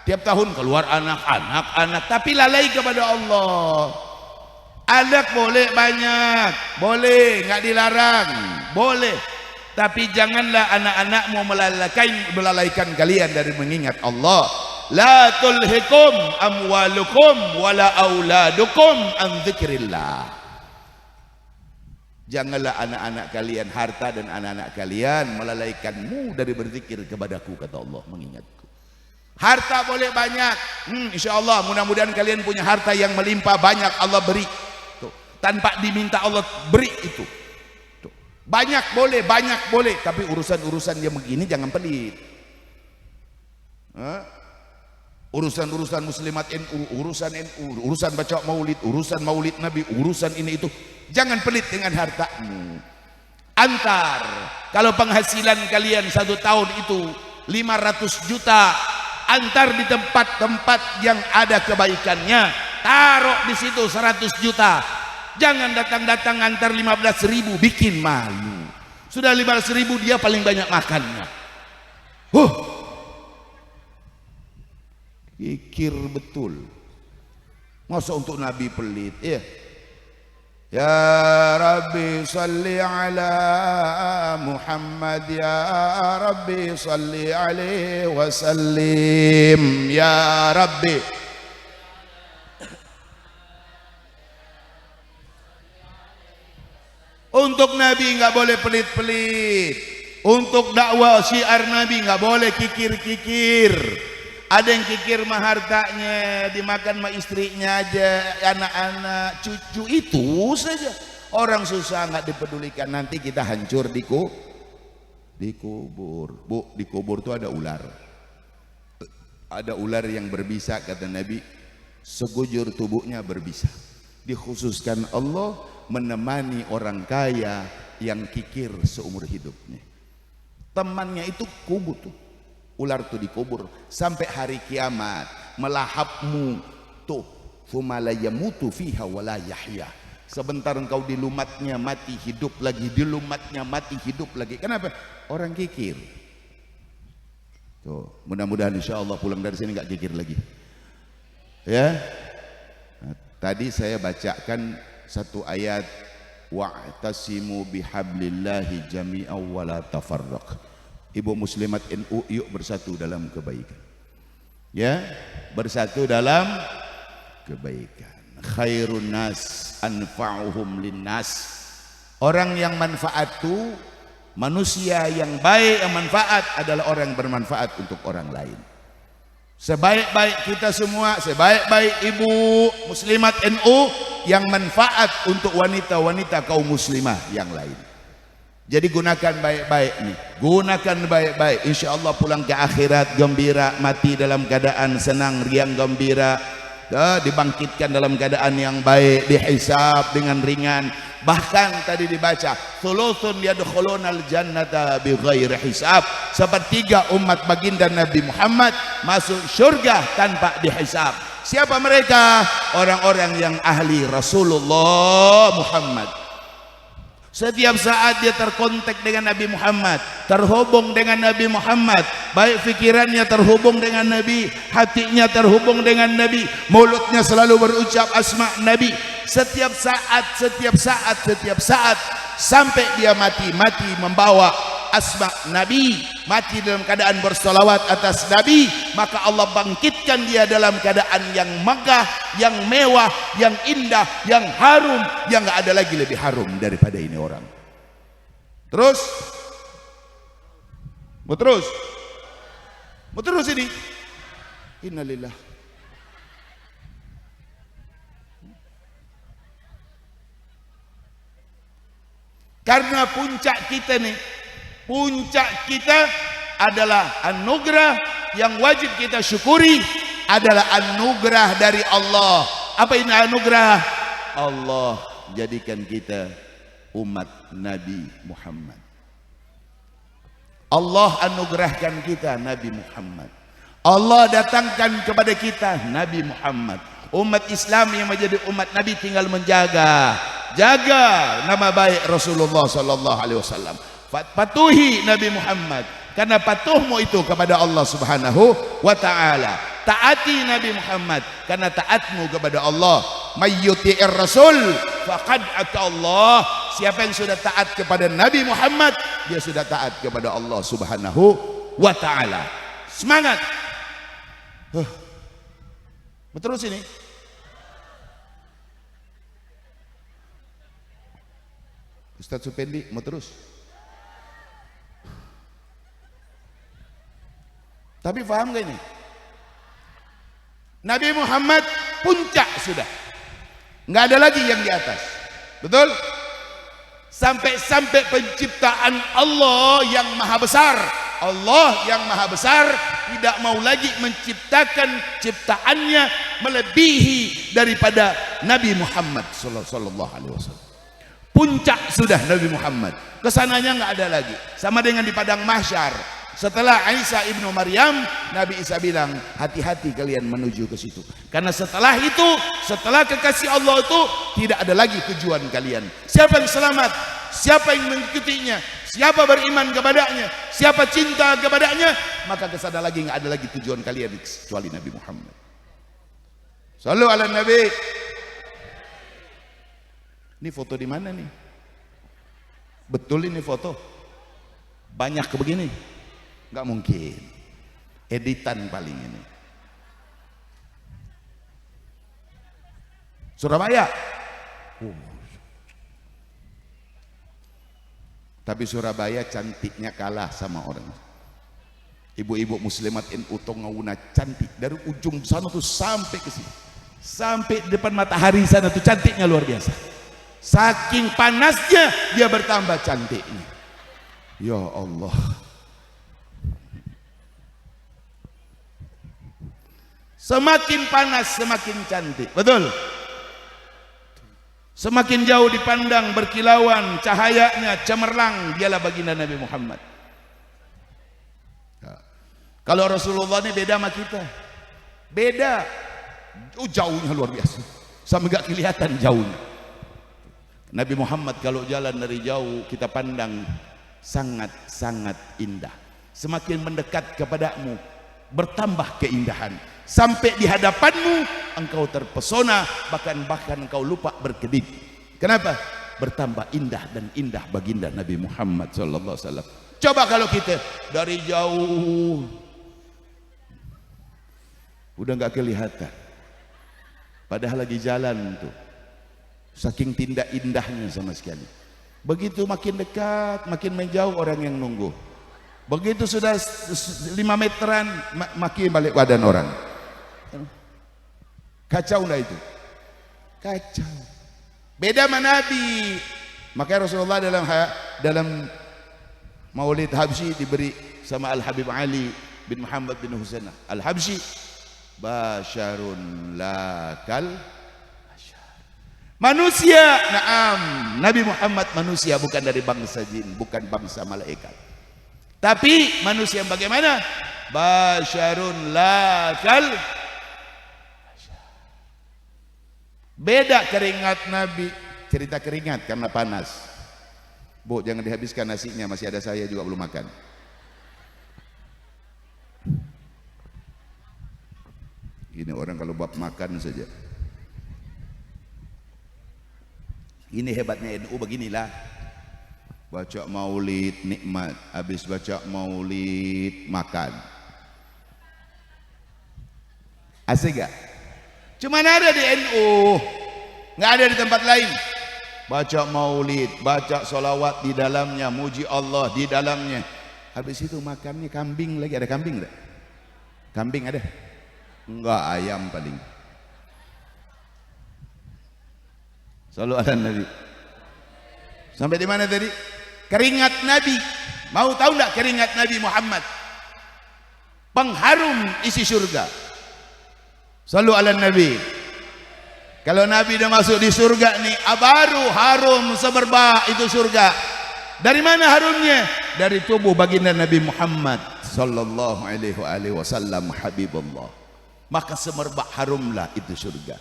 tiap tahun keluar anak, tapi lalai kepada Allah. Anak boleh banyak, boleh, nggak dilarang, boleh. Tapi janganlah anak-anakmu melalaikan kalian dari mengingat Allah. La tulhikum amwalukum wala auladukum an dzikrillah. Janganlah anak-anak kalian, harta dan anak-anak kalian melalaikanmu dari berzikir kepadaku, kata Allah, mengingatku. Harta boleh banyak, insya Allah mudah-mudahan kalian punya harta yang melimpah banyak, Allah beri tuh, tanpa diminta Allah beri itu tuh. Banyak boleh, tapi urusan-urusan yang begini jangan pelit. Urusan-urusan muslimat NU, urusan NU, urusan baca maulid, urusan maulid Nabi, urusan ini itu, jangan pelit dengan hartamu. Antar, kalau penghasilan kalian 1 tahun itu 500 juta, antar di tempat-tempat yang ada kebaikannya, taruh di situ 100 juta. Jangan datang-datang antar 15.000, bikin malu. Sudah 15.000 dia paling banyak makannya. Kikir betul. Masa untuk Nabi pelit? Ya. Ya Rabbi salli ala Muhammad, ya Rabbi salli alaihi wasallim, ya Rabbi. Untuk Nabi nggak boleh pelit-pelit. Untuk dakwah syiar Nabi nggak boleh kikir-kikir. Ada yang kikir mah hartanya, dimakan mah istrinya aja, anak-anak, cucu, itu saja. Orang susah nggak dipedulikan, nanti kita hancur dikubur. Bu, di kubur tuh ada ular. Ada ular yang berbisa, kata Nabi, sekujur tubuhnya berbisa. Dikhususkan Allah menemani orang kaya yang kikir seumur hidupnya. Temannya itu kubur tuh. Ular itu dikubur sampai hari kiamat, melahapmu tuh, fumala yamutu fiha wala yahya. Sebentar engkau dilumatnya mati hidup lagi, dilumatnya mati hidup lagi. Kenapa? Orang kikir. Tuh, mudah-mudahan insyaallah pulang dari sini nggak kikir lagi. Ya. Nah, tadi saya bacakan satu ayat, wa'tasimu bihablillahi jami'an wa la tafarraq. Ibu muslimat NU, yuk bersatu dalam kebaikan. Ya, bersatu dalam kebaikan. Khairun nas anfa'uhum linnas. Orang yang manfaat itu, manusia yang baik, yang manfaat adalah orang yang bermanfaat untuk orang lain. Sebaik-baik kita semua, sebaik-baik ibu muslimat NU yang manfaat untuk wanita-wanita kaum muslimah yang lain. Jadi gunakan baik-baik nih, gunakan baik-baik. Insya Allah pulang ke akhirat gembira, mati dalam keadaan senang, riang gembira, dibangkitkan dalam keadaan yang baik, dihisab dengan ringan. Bahkan tadi dibaca, thuluthun yadkhulunal jannata bighairi hisab. Sepertiga umat baginda Nabi Muhammad masuk surga tanpa dihisab. Siapa mereka? Orang-orang yang ahli Rasulullah Muhammad. Setiap saat dia terkontak dengan Nabi Muhammad, terhubung dengan Nabi Muhammad, baik fikirannya terhubung dengan Nabi, hatinya terhubung dengan Nabi, mulutnya selalu berucap asma Nabi. Setiap saat sampai dia mati membawa asma Nabi, mati dalam keadaan bersolawat atas Nabi, maka Allah bangkitkan dia dalam keadaan yang megah, yang mewah, yang indah, yang harum, yang gak ada lagi lebih harum daripada ini orang. Terus mau terus ini, innalillah. Karena puncak kita nih, puncak kita adalah anugerah yang wajib kita syukuri, adalah anugerah dari Allah. Apa ini anugerah? Allah jadikan kita umat Nabi Muhammad. Allah anugerahkan kita Nabi Muhammad. Allah datangkan kepada kita Nabi Muhammad. Umat Islam yang menjadi umat Nabi tinggal menjaga nama baik Rasulullah sallallahu alaihi wasallam. Patuhi Nabi Muhammad, karena patuhmu itu kepada Allah Subhanahu wa taala. Taati Nabi Muhammad karena taatmu kepada Allah. Mayyuti'ir Rasul faqad ata Allah. Siapa yang sudah taat kepada Nabi Muhammad, dia sudah taat kepada Allah Subhanahu wa taala. Semangat. Terus ini. Ustadz Supendi mau terus? Tapi paham gak ini? Nabi Muhammad puncak sudah, nggak ada lagi yang di atas, betul? Sampai-sampai penciptaan Allah yang maha besar, Allah yang maha besar tidak mau lagi menciptakan ciptaannya melebihi daripada Nabi Muhammad sallallahu alaihi wasallam. Puncak sudah Nabi Muhammad, kesananya nggak ada lagi, sama dengan di padang mahsyar. Setelah Isa ibnu Maryam, Nabi Isa bilang, hati-hati kalian menuju ke situ. Karena setelah itu, setelah kekasih Allah itu, tidak ada lagi tujuan kalian. Siapa yang selamat? Siapa yang mengikutinya? Siapa beriman kepadanya? Siapa cinta kepadanya? Maka kesana lagi nggak ada lagi tujuan kalian kecuali Nabi Muhammad. Shallu ala Nabi. Ini foto di mana nih? Betul ini foto? Banyak ke begini? Nggak mungkin, editan paling ini. Surabaya, tapi Surabaya cantiknya kalah sama orang. Ibu-ibu muslimat NU Tongawuna cantik dari ujung sana tuh sampai ke sini, sampai di depan matahari sana tuh cantiknya luar biasa. Saking panasnya dia bertambah cantiknya. Ya Allah. Semakin panas semakin cantik, betul? Semakin jauh dipandang berkilauan cahayanya cemerlang, dialah baginda Nabi Muhammad. Kalau Rasulullah ini beda sama kita, beda, jauhnya luar biasa, sampai gak kelihatan jauhnya. Nabi Muhammad kalau jalan dari jauh kita pandang sangat-sangat indah. Semakin mendekat kepadamu bertambah keindahan. Sampai di hadapanmu engkau terpesona, bahkan engkau lupa berkedip. Kenapa? Bertambah indah dan indah baginda Nabi Muhammad sallallahu alaihi wasallam. Coba kalau kita dari jauh udah nggak kelihatan, padahal lagi jalan tuh, saking tindak indahnya sama sekali. Begitu makin dekat, makin menjauh orang yang nunggu. Begitu sudah 5 meteran, makin balik badan orang. Kacau lah itu, kacau. Beda sama Nabi. Makanya Rasulullah dalam Maulid Habsyi diberi sama Al Habib Ali bin Muhammad bin Husainah Al Habsyi, basyarun lakal manusia. Naam, Nabi Muhammad manusia, bukan dari bangsa jin, bukan bangsa malaikat. Tapi manusia yang bagaimana? Basyarun lakal. Beda keringat Nabi, cerita keringat karena panas. Bu, jangan dihabiskan nasinya, masih ada saya juga belum makan. Ini orang kalau bab makan saja. Ini hebatnya NU, beginilah. Baca maulid nikmat, habis baca maulid makan. Asik gak? Cuman ada di NU, nggak ada di tempat lain. Baca maulid, baca solawat di dalamnya, muji Allah di dalamnya. Habis itu makannya kambing lagi. Ada kambing enggak? Kambing ada? Enggak, ayam paling. Selalu ada Nabi. Sampai di mana tadi? Keringat Nabi. Mau tahu enggak keringat Nabi Muhammad? Pengharum isi surga. Selalu ala Nabi. Kalau Nabi udah masuk di surga nih, baru harum semerbak itu surga. Dari mana harumnya? Dari tubuh baginda Nabi Muhammad sallallahu alaihi wasallam, Habibullah. Maka semerbak harumlah itu surga.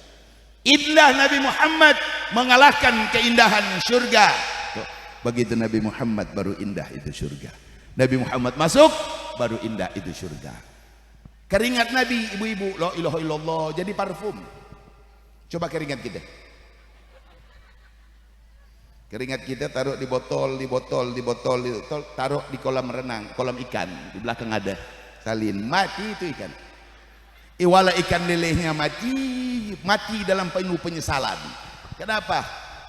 Indah Nabi Muhammad mengalahkan keindahan surga. Tuh, begitu Nabi Muhammad baru indah itu surga. Nabi Muhammad masuk baru indah itu surga. Keringat Nabi, ibu-ibu, la ilaha illallah, jadi parfum. Coba keringat kita. Keringat kita taruh di botol, taruh di kolam renang, kolam ikan, di belakang ada salin, mati itu ikan. Iwala ikan lelehnya mati dalam penuh penyesalan. Kenapa?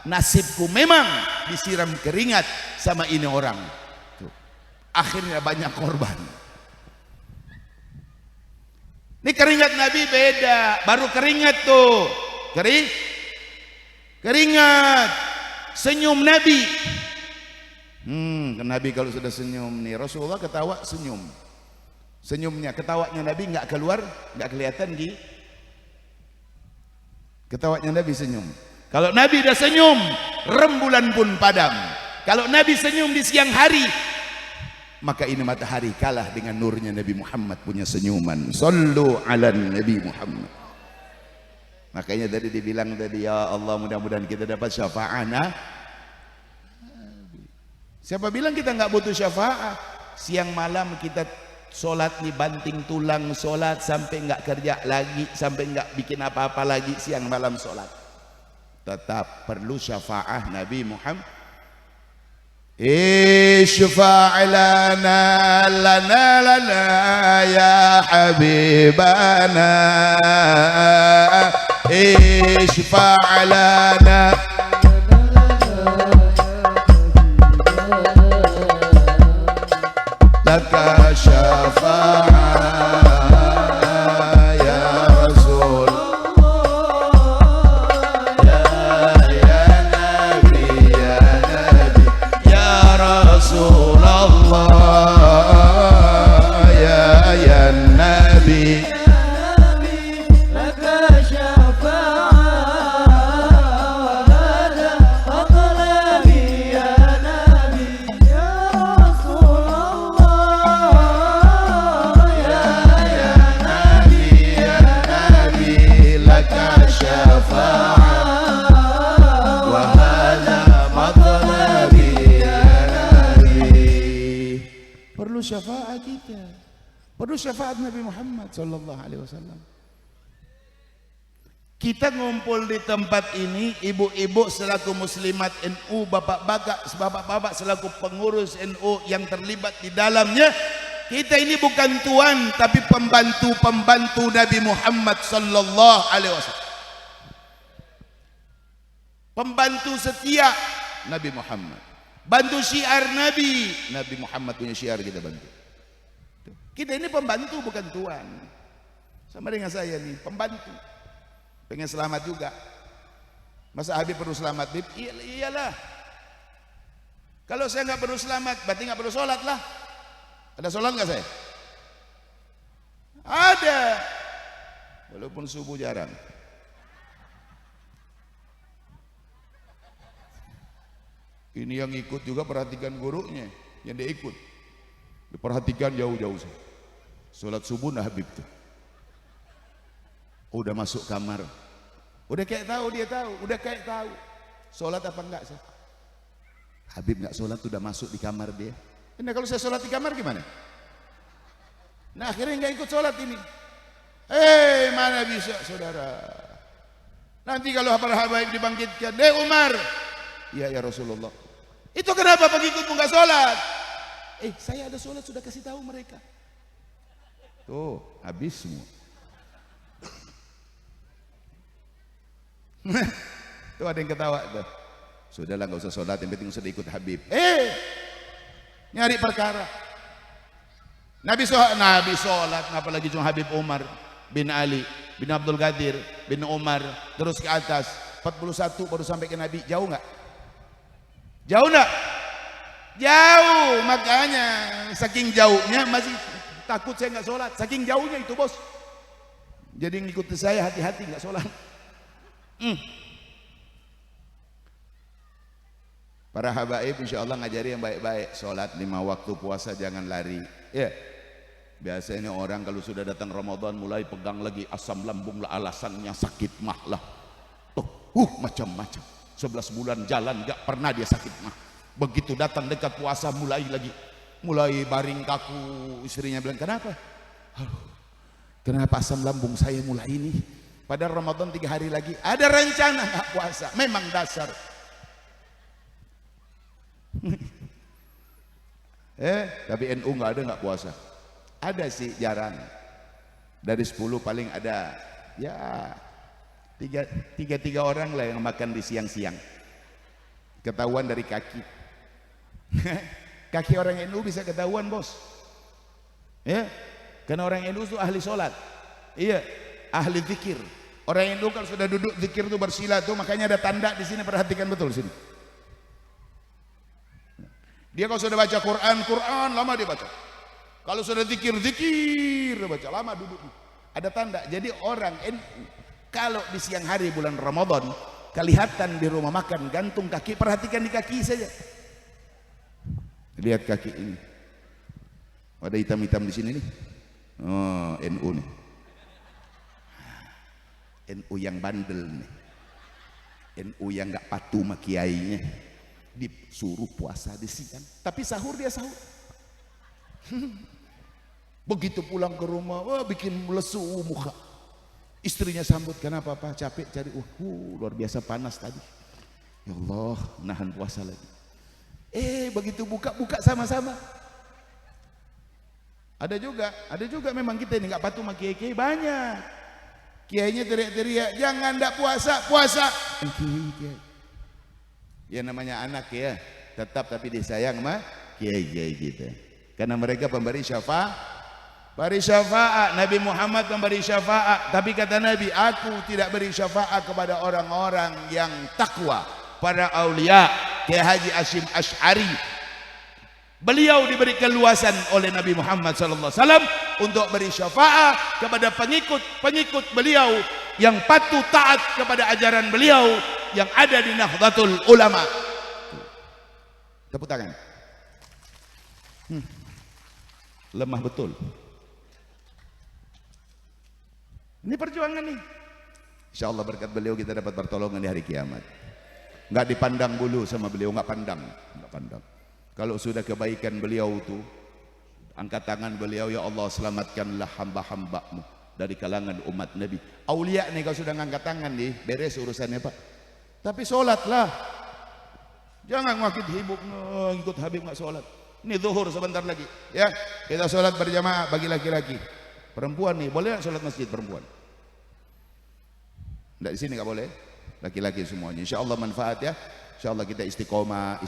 nasibku memang disiram keringat sama ini orang. Tuh. Akhirnya banyak korban. Ini keringat Nabi beda, baru keringat tuh. Keringat. Senyum Nabi. Nabi kalau sudah senyum nih, Rasulullah ketawa senyum. Senyumnya, ketawanya Nabi nggak keluar, nggak kelihatan di. Ketawanya Nabi senyum. Kalau Nabi udah senyum, rembulan pun padam. Kalau Nabi senyum di siang hari, maka ini matahari kalah dengan nurnya Nabi Muhammad punya senyuman. Sallu ala Nabi Muhammad. Makanya tadi dibilang tadi, ya Allah mudah-mudahan kita dapat syafaat. Siapa bilang kita nggak butuh syafaat? Siang malam kita sholat nih, banting tulang sholat sampai nggak kerja lagi, sampai nggak bikin apa-apa lagi, siang malam sholat. Tetap perlu syafaat Nabi Muhammad. Ishfa' lana ya habibana, ishfa' lana laka syafa'ah ya Rasul, ya Nabi ya Rasulullah, ya Nabi laka syafa'ah lana faqlabi ya Nabi ya Rasulullah, ya Nabi laka syafa'ah wa hadha matlabi ya Nabi. Perlu syafaat kita, perlu syafaat Nabi Muhammad sallallahu alaihi wasallam. Kita ngumpul di tempat ini, ibu-ibu selaku muslimat NU, bapak-bapak selaku pengurus NU yang terlibat di dalamnya. Kita ini bukan tuan, tapi pembantu-pembantu Nabi Muhammad sallallahu alaihi wasallam. Pembantu setia Nabi Muhammad. Bantu syiar Nabi. Nabi Muhammad punya syiar, kita bantu. Kita ini pembantu bukan tuan. Sama dengan saya nih, pembantu. Pengen selamat juga. Masa Habib perlu selamat, Habib? Iyalah. Kalau saya nggak perlu selamat, berarti nggak perlu sholat lah. Ada sholat nggak saya? Ada. Walaupun subuh jarang. Ini yang ikut juga perhatikan gurunya, yang dia ikut. Diperhatikan jauh-jauh. Sholat subuh nah Habib tuh. Udah masuk kamar, udah kayak tahu, dia tahu, udah kayak tahu sholat apa enggak sih. Habib nggak sholat udah masuk di kamar dia. Nah kalau saya sholat di kamar gimana? Nah akhirnya nggak ikut sholat ini. Mana bisa saudara? Nanti kalau para Habib dibangkitkan, Umar, ya Rasulullah, itu kenapa pengikutmu nggak sholat? Saya ada sholat sudah kasih tahu mereka. Tuh habis semua. Tuh ada yang ketawa tuh. Sudahlah nggak usah sholat, yang penting sudah ikut Habib. Nyari perkara. Nabi sholat, apalagi cuma Habib Umar bin Ali bin Abdul Qadir bin Umar terus ke atas 41 baru sampai ke Nabi. Jauh nggak? Jauh nggak? Jauh. Makanya saking jauhnya masih takut saya nggak sholat. Saking jauhnya itu bos. Jadi ngikuti saya hati-hati nggak sholat. Para habaib insya Allah ngajari yang baik-baik. Sholat 5 waktu, puasa jangan lari. Ya, biasanya orang kalau sudah datang Ramadan mulai pegang lagi asam lambung lah, alasannya sakit mah lah. Macam-macam. 11 bulan jalan gak pernah dia sakit mah. Begitu datang dekat puasa mulai lagi, mulai baring kaku. Istrinya bilang, kenapa? Kenapa asam lambung saya mulai ini? Padahal Ramadan 3 hari lagi, ada rencana nggak puasa. Memang dasar. Tapi NU nggak ada nggak puasa. Ada sih, jarang. Dari 10 paling ada, ya tiga orang lah yang makan di siang-siang. ketahuan dari kaki. Kaki orang NU bisa ketahuan, bos. Ya, karena orang NU itu ahli sholat. Iya, ahli zikir. Orang NU kalau sudah duduk zikir itu bersila tuh, makanya ada tanda di sini, perhatikan betul sini. Dia kalau sudah baca Quran lama dia baca. Kalau sudah zikir baca lama duduk. Ada tanda. Jadi orang NU kalau di siang hari bulan Ramadan kelihatan di rumah makan gantung kaki, perhatikan di kaki saja. Lihat kaki ini. Ada hitam-hitam di sini nih. Oh, NU nih. NU yang bandel nih. NU yang nggak patuh sama kiainya. Disuruh puasa di siang, tapi sahur dia sahur. Begitu pulang ke rumah, wah bikin lesu muka. Istrinya sambut, kenapa Pak? Capek cari, luar biasa panas tadi. Ya Allah, nahan puasa lagi. Begitu buka sama-sama. Ada juga memang kita ini nggak patuh sama kiai-kiai banyak. Kiainya teriak-teriak, jangan ndak puasa. Kiai. Ya namanya anak ya, tetap tapi disayang sama kiai-kiai kita. Karena mereka pemberi syafaat. Nabi Muhammad memberi syafaat, tapi kata Nabi, aku tidak beri syafaat kepada orang-orang yang takwa, para aulia. Kiai Haji Hashim Asy'ari, beliau diberi keluasan oleh Nabi Muhammad SAW untuk beri syafaat kepada pengikut beliau yang patuh taat kepada ajaran beliau yang ada di Nahdlatul Ulama. Tepuk tangan. Lemah betul. Ini perjuangan nih. Insya Allah berkat beliau kita dapat pertolongan di hari kiamat. Nggak dipandang bulu sama beliau, nggak pandang. Kalau sudah kebaikan beliau tuh, angkat tangan beliau, ya Allah selamatkanlah hamba-hambamu dari kalangan umat Nabi. Aulia nih kalau sudah ngangkat tangan nih, beres urusannya Pak. Tapi sholatlah, jangan ngakit hibuk ikut Habib nggak sholat. Ini zuhur sebentar lagi, ya kita sholat berjamaah bagi laki-laki. Perempuan nih boleh nggak sholat masjid perempuan? Nggak, di sini nggak boleh. Laki-laki semuanya. Insya Allah manfaat ya. Insya Allah kita istiqomah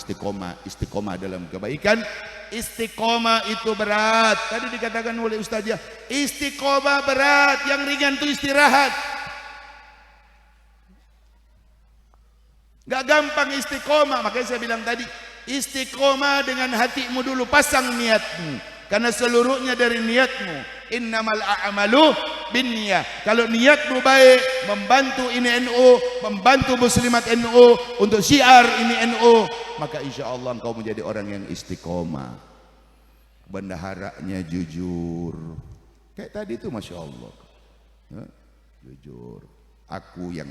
dalam kebaikan. Istiqomah itu berat. Tadi dikatakan oleh Ustazah, istiqomah berat, yang ringan itu istirahat. Gak gampang istiqomah, makanya saya bilang tadi, istiqomah dengan hatimu dulu, pasang niatmu, karena seluruhnya dari niatmu. Innamal a'malu binniyah. Kalau niatmu baik, membantu ini NU, membantu muslimat NU, untuk syiar ini NU, maka insya Allah engkau menjadi orang yang istiqomah. Bendaharanya jujur, kayak tadi itu masya Allah, jujur. Aku yang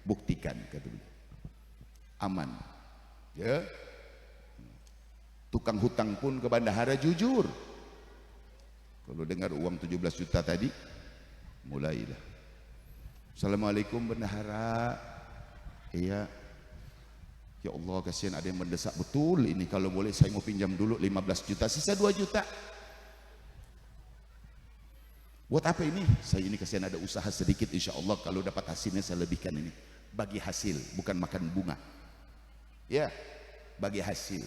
buktikan, kata beliau. Aman, ya. Tukang hutang pun ke bendahara jujur. Kalau dengar uang 17 juta tadi, mulailah. Assalamualaikum bendahara. Iya. Ya Allah, kasihan ada yang mendesak betul ini. Kalau boleh saya mau pinjam dulu 15 juta, sisa 2 juta. Buat apa ini? Saya ini kasihan ada usaha sedikit, insya Allah kalau dapat hasilnya saya lebihkan ini. Bagi hasil, bukan makan bunga. Ya, bagi hasil.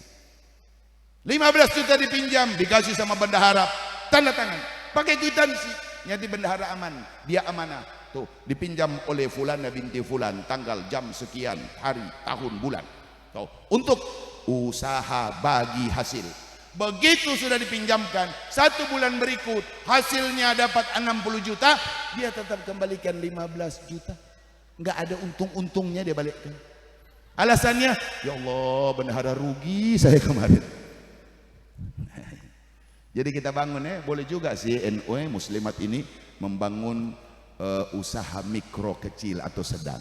15 juta dipinjam, dikasih sama bendahara, tanda tangan, pakai kwitansi, nyati bendahara aman, dia amanah. Tuh, dipinjam oleh Fulana binti Fulan, tanggal, jam sekian, hari, tahun, bulan. Tuh, untuk usaha bagi hasil. Begitu sudah dipinjamkan, 1 bulan berikut hasilnya dapat 60 juta, dia tetap kembalikan 15 juta. Nggak ada untung-untungnya dia balikkan. Alasannya, ya Allah bendahara rugi saya kemarin. Jadi kita bangun ya, boleh juga sih NU muslimat ini membangun usaha mikro kecil atau sedang.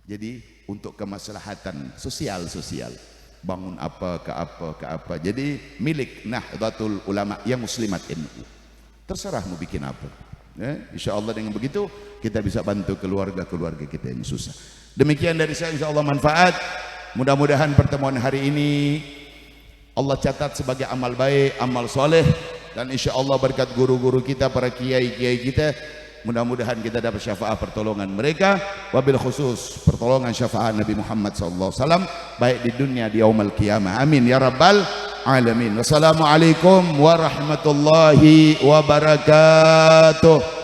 Jadi untuk kemaslahatan sosial, bangun apa ke apa. Jadi milik Nahdlatul Ulama yang muslimat NU. Terserah mau bikin apa. Ya, insya Allah dengan begitu kita bisa bantu keluarga kita yang susah. Demikian dari saya, insya Allah manfaat. Mudah-mudahan pertemuan hari ini Allah catat sebagai amal baik, amal soleh, dan insya Allah berkat guru-guru kita, para kiai-kiai kita, Mudah-mudahan kita dapat syafaat pertolongan mereka, wabil khusus pertolongan syafaat Nabi Muhammad SAW, baik di dunia di yaumul qiyamah. Amin ya rabbal alamin. Wassalamualaikum warahmatullahi wabarakatuh.